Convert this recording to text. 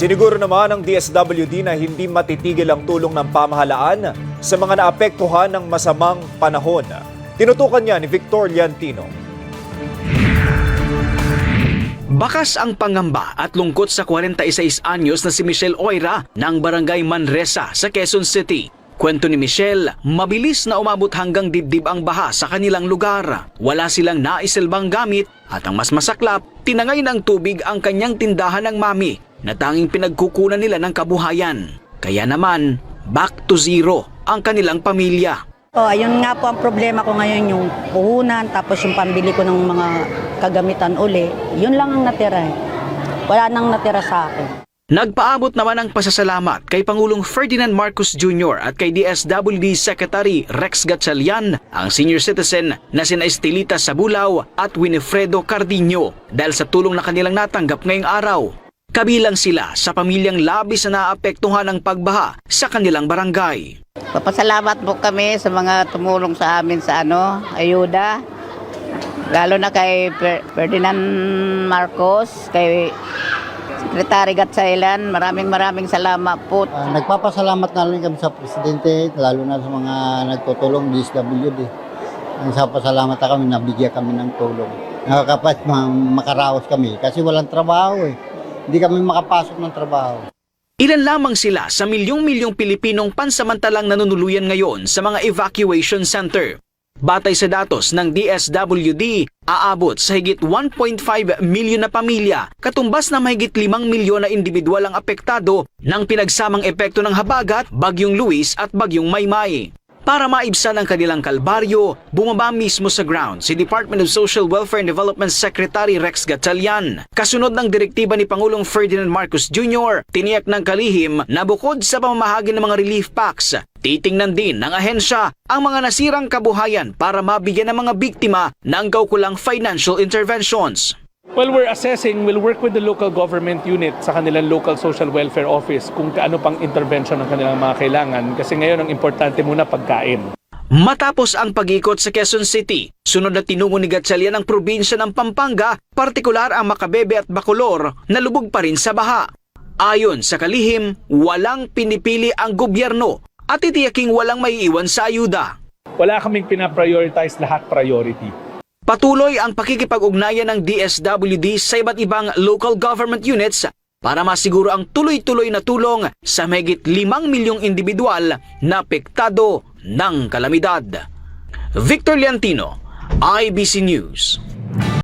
Siniguro naman ng DSWD na hindi matitigil ang tulong ng pamahalaan sa mga naapektuhan ng masamang panahon. Tinutukan niya ni Victor Liantino. Bakas ang pangamba at lungkot sa 46 anyos na si Michelle Oira ng Barangay Manresa sa Quezon City. Kwento ni Michelle, mabilis na umabot hanggang dibdib ang baha sa kanilang lugar. Wala silang naisilbang gamit at ang mas masaklap, tinangay ng tubig ang kanyang tindahan ng mami na tanging pinagkukunan nila ng kabuhayan. Kaya naman, back to zero ang kanilang pamilya. Ayun nga po ang problema ko ngayon, yung puhunan, tapos yung pambili ko ng mga kagamitan uli. Yun lang ang natira. Wala nang natira sa akin. Nagpaabot naman ang pasasalamat kay Pangulong Ferdinand Marcos Jr. at kay DSWD Secretary Rex Gatchalian, ang senior citizen na sina Estelita Sabulaw at Winifredo Cardino dahil sa tulong na kanilang natanggap ngayong araw. Kabilang sila sa pamilyang labis na naapektuhan ng pagbaha sa kanilang barangay. Papasalamat po kami sa mga tumulong sa amin sa ayuda. Lalo na kay Ferdinand Marcos, kay Secretary Gatchalian, maraming salamat po. Nagpapasalamat na rin kami sa Presidente, lalo na sa mga nagtutulong DSWD. Nagpapasalamat na kami, nabigyan kami ng tulong. Nakakapat makaraos kami kasi walang trabaho eh. Hindi kami makapasok ng trabaho. Ilan lamang sila sa milyong-milyong Pilipinong pansamantalang nanunuluyan ngayon sa mga evacuation center. Batay sa datos ng DSWD, aabot sa higit 1.5 milyon na pamilya, katumbas na mahigit 5 milyon na individual ang apektado ng pinagsamang epekto ng habagat, Bagyong Luis at Bagyong Maymay. Para maibsan ang kanilang kalbaryo, bumaba mismo sa ground si Department of Social Welfare and Development Secretary Rex Gatchalian. Kasunod ng direktiba ni Pangulong Ferdinand Marcos Jr., tiniyak ng kalihim na bukod sa pamamahagi ng mga relief packs, titingnan din ng ahensya ang mga nasirang kabuhayan para mabigyan ng mga biktima ng kaukulang financial interventions. Well, we're assessing, we'll work with the local government unit sa kanilang local social welfare office kung kaano pang intervention ng kanilang mga kailangan kasi ngayon ang importante muna pagkain. Matapos ang pag-ikot sa Quezon City, sunod na tinungo ni Gatchalian ang probinsya ng Pampanga, partikular ang Macabebe at Bacolor na lubog pa rin sa baha. Ayon sa kalihim, walang pinipili ang gobyerno at itiyaking walang maiiwan sa ayuda. Wala kaming pinaprioritize, lahat priority. Patuloy ang pakikipag-ugnayan ng DSWD sa iba't ibang local government units para masiguro ang tuloy-tuloy na tulong sa mahigit 5 milyong individual na apektado ng kalamidad. Victor Liantino, IBC News.